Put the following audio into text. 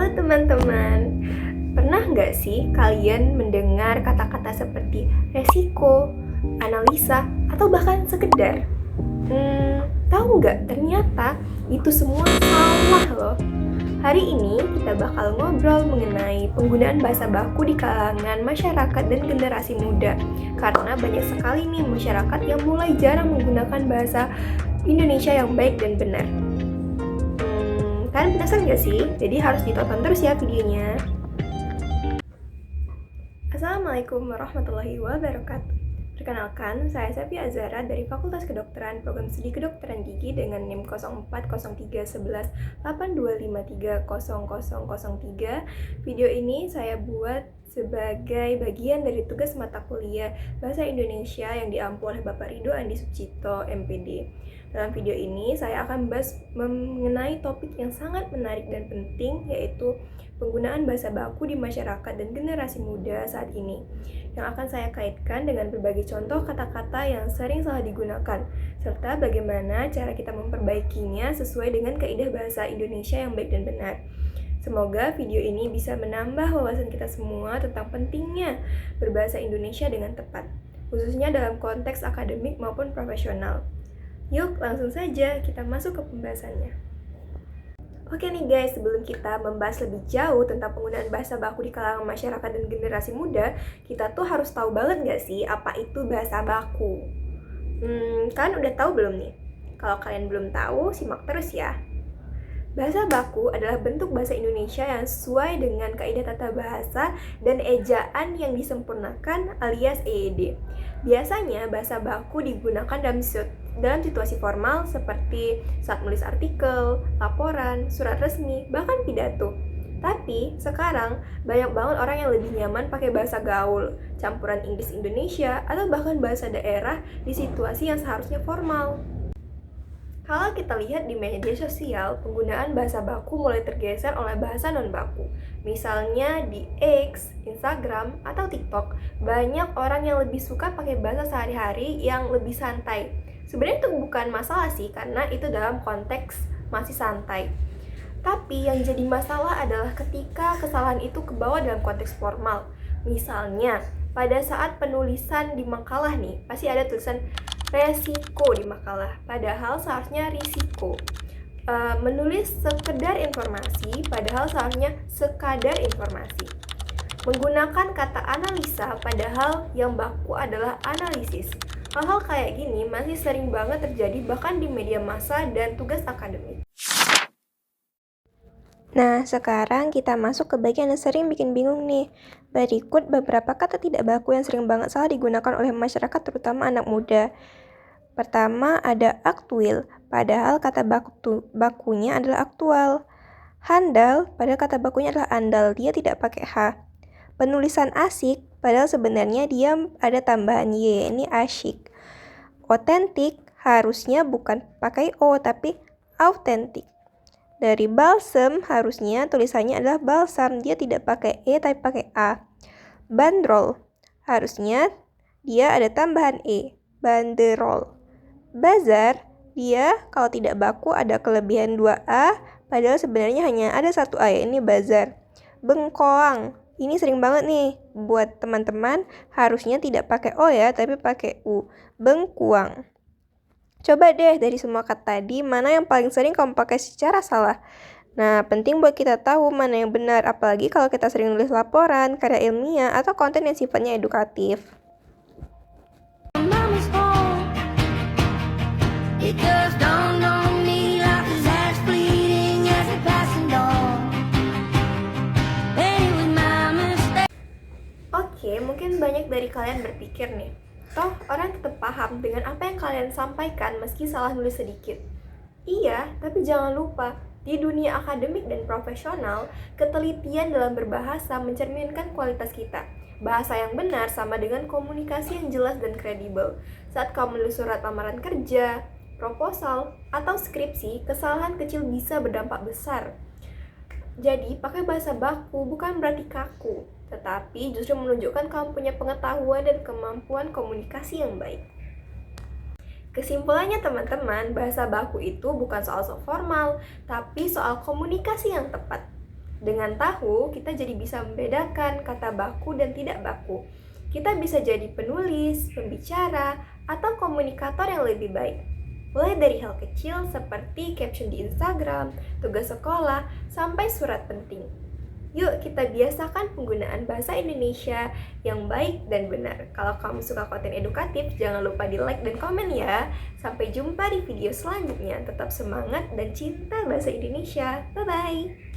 Halo teman-teman, pernah nggak sih kalian mendengar kata-kata seperti resiko, analisa, atau bahkan sekedar? Tahu nggak, ternyata itu semua salah loh. Hari ini kita bakal ngobrol mengenai penggunaan bahasa baku di kalangan masyarakat dan generasi muda. Karena banyak sekali nih masyarakat yang mulai jarang menggunakan bahasa Indonesia yang baik dan benar. Kalian penasaran gak sih? Jadi harus ditonton terus ya videonya. Assalamualaikum warahmatullahi wabarakatuh. Perkenalkan, saya Sepia Azhara dari Fakultas Kedokteran Program Studi Kedokteran Gigi dengan NIM 04031182530003. Video ini saya buat sebagai bagian dari tugas mata kuliah Bahasa Indonesia yang diampu oleh Bapak Ridho Andi Sucipto, MPD. Dalam video ini, saya akan membahas mengenai topik yang sangat menarik dan penting, yaitu penggunaan bahasa baku di masyarakat dan generasi muda saat ini, yang akan saya kaitkan dengan berbagai contoh kata-kata yang sering salah digunakan, serta bagaimana cara kita memperbaikinya sesuai dengan kaidah bahasa Indonesia yang baik dan benar. Semoga video ini bisa menambah wawasan kita semua tentang pentingnya berbahasa Indonesia dengan tepat, khususnya dalam konteks akademik maupun profesional. Yuk, langsung saja kita masuk ke pembahasannya. Oke nih guys, sebelum kita membahas lebih jauh tentang penggunaan bahasa baku di kalangan masyarakat dan generasi muda, kita tuh harus tahu banget gak sih apa itu bahasa baku? Kalian udah tahu belum nih? Kalau kalian belum tahu, simak terus ya. Bahasa baku adalah bentuk bahasa Indonesia yang sesuai dengan kaidah tata bahasa dan ejaan yang disempurnakan alias EYD. Biasanya bahasa baku digunakan dalam situasi formal seperti saat menulis artikel, laporan, surat resmi, bahkan pidato. Tapi sekarang banyak banget orang yang lebih nyaman pakai bahasa gaul, campuran Inggris Indonesia, atau bahkan bahasa daerah di situasi yang seharusnya formal. Kalau kita lihat di media sosial, penggunaan bahasa baku mulai tergeser oleh bahasa non-baku. Misalnya di X, Instagram, atau TikTok, banyak orang yang lebih suka pakai bahasa sehari-hari yang lebih santai. Sebenarnya itu bukan masalah sih, karena itu dalam konteks masih santai. Tapi yang jadi masalah adalah ketika kesalahan itu kebawa dalam konteks formal. Misalnya, pada saat penulisan di makalah nih, pasti ada tulisan resiko di makalah, padahal seharusnya risiko. Menulis sekedar informasi, padahal seharusnya sekadar informasi. Menggunakan kata analisa, padahal yang baku adalah analisis. Hal-hal kayak gini masih sering banget terjadi bahkan di media massa dan tugas akademik. Nah, sekarang kita masuk ke bagian yang sering bikin bingung nih. Berikut beberapa kata tidak baku yang sering banget salah digunakan oleh masyarakat, terutama anak muda. Pertama ada aktuil, padahal kata bakunya adalah aktual. Handal, padahal kata bakunya adalah andal, dia tidak pakai H. Penulisan asik, padahal sebenarnya dia ada tambahan Y, ini asyik. Otentik, harusnya bukan pakai O, tapi autentik. Dari balsem, harusnya tulisannya adalah balsam, dia tidak pakai E, tapi pakai A. Bandrol, harusnya dia ada tambahan E, banderol. Bazar, dia kalau tidak baku ada kelebihan 2A, padahal sebenarnya hanya ada 1A, ini bazar. Bengkoang, ini sering banget nih buat teman-teman, harusnya tidak pakai O ya, tapi pakai U. Bengkuang. Coba deh dari semua kata tadi, mana yang paling sering kamu pakai secara salah? Nah, penting buat kita tahu mana yang benar, apalagi kalau kita sering nulis laporan, karya ilmiah, atau konten yang sifatnya edukatif. Oke, mungkin banyak dari kalian berpikir nih, toh orang tetap paham dengan apa yang kalian sampaikan meski salah nulis sedikit. Iya, tapi jangan lupa, di dunia akademik dan profesional, ketelitian dalam berbahasa mencerminkan kualitas kita. Bahasa yang benar sama dengan komunikasi yang jelas dan kredibel. Saat kamu menulis surat lamaran kerja, proposal, atau skripsi, kesalahan kecil bisa berdampak besar. Jadi, pakai bahasa baku bukan berarti kaku, tetapi justru menunjukkan kamu punya pengetahuan dan kemampuan komunikasi yang baik. Kesimpulannya teman-teman, bahasa baku itu bukan soal formal, tapi soal komunikasi yang tepat. Dengan tahu, kita jadi bisa membedakan kata baku dan tidak baku. Kita bisa jadi penulis, pembicara, atau komunikator yang lebih baik. Mulai dari hal kecil seperti caption di Instagram, tugas sekolah, sampai surat penting. Yuk kita biasakan penggunaan bahasa Indonesia yang baik dan benar. Kalau kamu suka konten edukatif, jangan lupa di like dan komen ya. Sampai jumpa di video selanjutnya. Tetap semangat dan cinta bahasa Indonesia. Bye-bye!